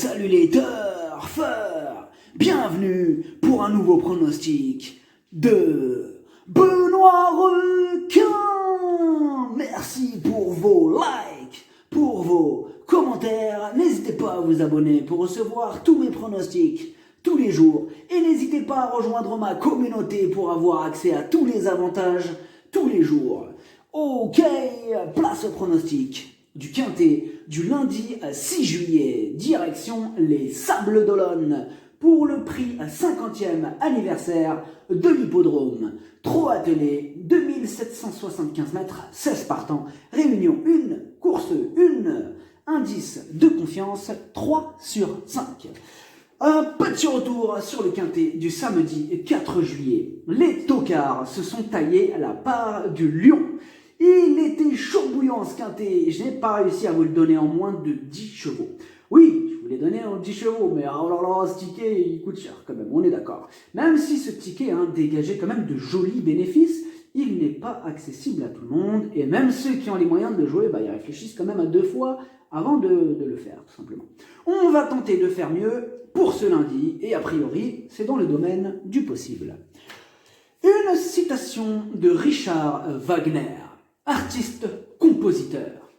salut les turfeurs. Bienvenue pour un nouveau pronostic de Benoît Requin. Merci pour vos likes, pour vos commentaires. N'hésitez pas à vous abonner pour recevoir tous mes pronostics tous les jours. Et n'hésitez pas à rejoindre ma communauté pour avoir accès à tous les avantages tous les jours. Ok, place au pronostic du Quintet du lundi 6 juillet, direction les Sables d'Olonne pour le prix 50e anniversaire de l'hippodrome. Trot attelé, 2775 mètres, 16 partants, réunion 1, course 1, indice de confiance 3 sur 5. Un petit retour sur le Quintet du samedi 4 juillet. Les tocards se sont taillés à la part du lion. Il était chaud bouillant ce Quintet, je n'ai pas réussi à vous le donner en moins de 10 chevaux. Oui, je vous l'ai donné en 10 chevaux, mais oh là là, ce ticket, il coûte cher quand même, on est d'accord. Même si ce ticket dégageait quand même de jolis bénéfices, il n'est pas accessible à tout le monde, et même ceux qui ont les moyens de le jouer, ils réfléchissent quand même à 2 fois avant de le faire, tout simplement. On va tenter de faire mieux pour ce lundi, et a priori, c'est dans le domaine du possible. Une citation de Richard Wagner. Artiste-compositeur.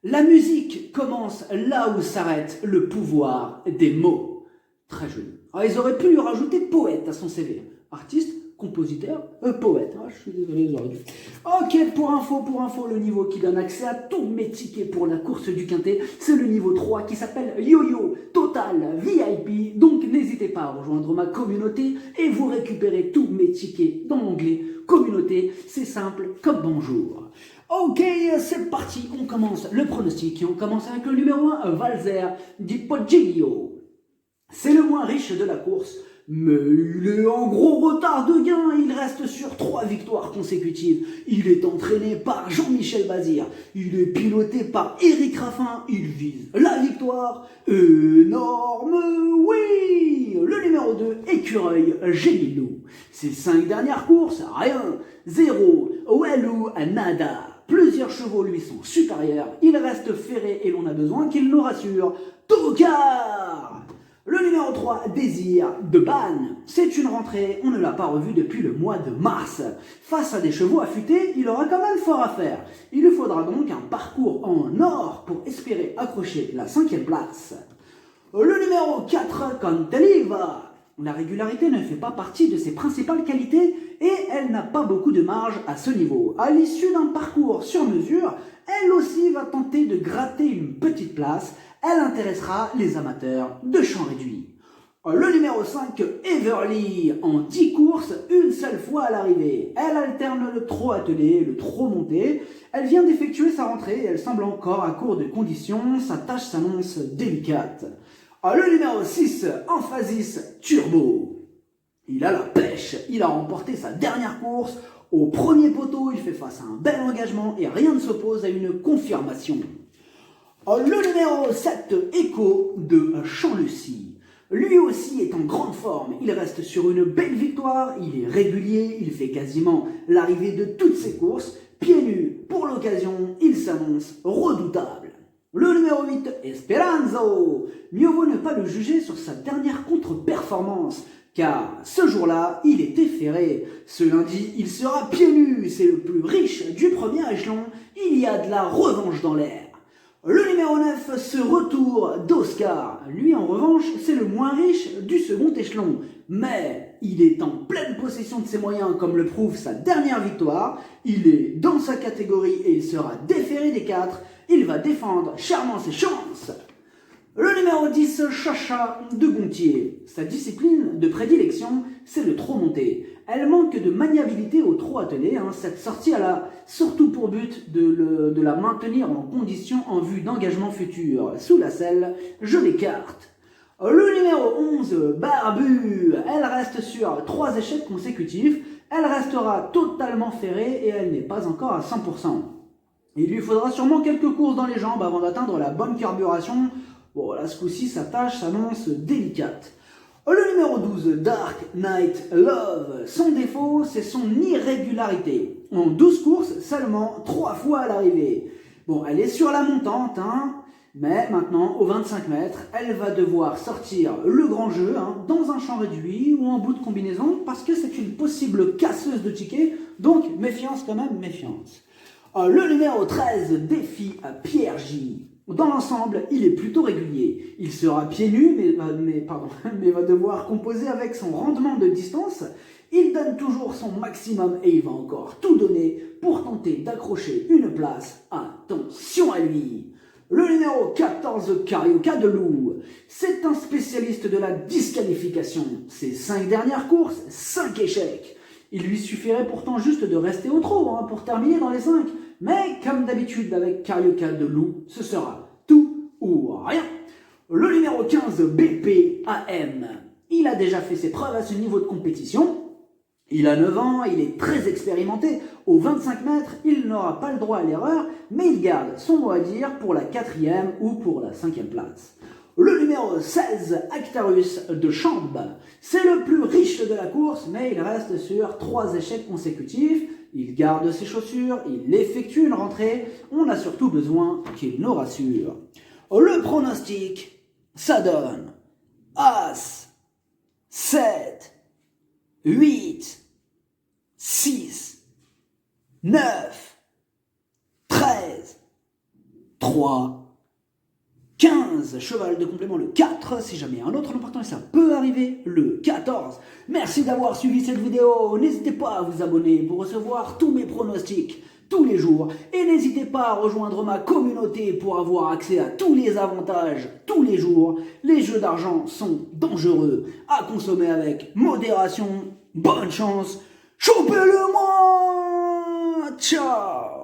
La musique commence là où s'arrête le pouvoir des mots. Très joli. Ils auraient pu lui rajouter poète à son CV. Artiste, compositeur, poète. Je suis désolé, ils auraient dû. Ok, pour info, le niveau qui donne accès à tous mes tickets pour la course du Quintet, c'est le niveau 3 qui s'appelle Yo-Yo Total VIP. Donc n'hésitez pas à rejoindre ma communauté et vous récupérez tous mes tickets dans l'onglet communauté. C'est simple comme bonjour. Ok, c'est parti, on commence le pronostic et on commence avec le numéro 1, Valzer di Poggio. C'est le moins riche de la course, mais il est en gros retard de gain, il reste sur 3 victoires consécutives. Il est entraîné par Jean-Michel Bazir, il est piloté par Éric Raffin, il vise la victoire. Énorme, oui. Le numéro 2, Écureuil Génilou. Ses 5 dernières courses, rien, 0, Walou, nada. Plusieurs chevaux lui sont supérieurs, il reste ferré et l'on a besoin qu'il nous rassure. Tocard. Le numéro 3, Désir de Bannes. C'est une rentrée, on ne l'a pas revu depuis le mois de mars. Face à des chevaux affûtés, il aura quand même fort à faire. Il lui faudra donc un parcours en or pour espérer accrocher la 5e place. Le numéro 4, Cantaliva. La régularité ne fait pas partie de ses principales qualités et elle n'a pas beaucoup de marge à ce niveau. À l'issue d'un parcours sur mesure, elle aussi va tenter de gratter une petite place. Elle intéressera les amateurs de champ réduit. Le numéro 5, Everly, en 10 courses, une seule fois à l'arrivée. Elle alterne le trot attelé et le trot monté. Elle vient d'effectuer sa rentrée et elle semble encore à court de conditions. Sa tâche s'annonce délicate. Le numéro 6, Emphasis Turbo. Il a la pêche, il a remporté sa dernière course. Au premier poteau, il fait face à un bel engagement et rien ne s'oppose à une confirmation. Le numéro 7, Echo de Champ-Lucy. Lui aussi est en grande forme, il reste sur une belle victoire, il est régulier, il fait quasiment l'arrivée de toutes ses courses. Pieds nus, pour l'occasion, il s'annonce redoutable. Le numéro 8, Esperanzo. Mieux vaut ne pas le juger sur sa dernière contre-performance, car ce jour-là, il était ferré. Ce lundi, il sera pieds nus, c'est le plus riche du premier échelon, il y a de la revanche dans l'air. Le numéro 9, ce retour d'Oscar. Lui, en revanche, c'est le moins riche du second échelon. Mais il est en pleine possession de ses moyens, comme le prouve sa dernière victoire. Il est dans sa catégorie et il sera déféré des 4. Il va défendre chèrement ses chances. Le numéro 10, Chacha de Gontier. Sa discipline de prédilection, c'est le trot monté. Elle manque de maniabilité au trot attelé. Cette sortie, elle a surtout pour but de la maintenir en condition en vue d'engagement futur. Sous la selle, je l'écarte. Le numéro 11, Barbu. Elle reste sur 3 échecs consécutifs. Elle restera totalement ferrée et elle n'est pas encore à 100%. Il lui faudra sûrement quelques courses dans les jambes avant d'atteindre la bonne carburation. Bon, là, ce coup-ci, sa tâche s'annonce délicate. Le numéro 12, Dark Knight Love. Son défaut, c'est son irrégularité. En 12 courses, seulement 3 fois à l'arrivée. Bon, elle est sur la montante, Mais maintenant, au 25 mètres, elle va devoir sortir le grand jeu dans un champ réduit ou en bout de combinaison parce que c'est une possible casseuse de tickets, donc méfiance quand même, méfiance. Le numéro 13 défie à Pierre J. Dans l'ensemble, il est plutôt régulier. Il sera pieds nus, mais va devoir composer avec son rendement de distance. Il donne toujours son maximum et il va encore tout donner pour tenter d'accrocher une place. Attention à lui! Le numéro 14, Carioca de Loup, c'est un spécialiste de la disqualification. Ses 5 dernières courses, 5 échecs. Il lui suffirait pourtant juste de rester au trot pour terminer dans les 5. Mais comme d'habitude avec Carioca de Loup, ce sera tout ou rien. Le numéro 15, BPAM, il a déjà fait ses preuves à ce niveau de compétition. Il a 9 ans, il est très expérimenté. Au 25 mètres, il n'aura pas le droit à l'erreur, mais il garde son mot à dire pour la 4e ou pour la 5e place. Le numéro 16, Actarus de Chambre, c'est le plus riche de la course, mais il reste sur 3 échecs consécutifs. Il garde ses chaussures, il effectue une rentrée. On a surtout besoin qu'il nous rassure. Le pronostic, ça donne As, 7, 8, 6, 9, 13, 3, 15, cheval de complément le 4, si jamais un autre l'emportant et ça peut arriver, le 14. Merci d'avoir suivi cette vidéo, n'hésitez pas à vous abonner pour recevoir tous mes pronostics tous les jours et n'hésitez pas à rejoindre ma communauté pour avoir accès à tous les avantages tous les jours. Les jeux d'argent sont dangereux, à consommer avec modération. Bonne chance, chopez-le moi, ciao.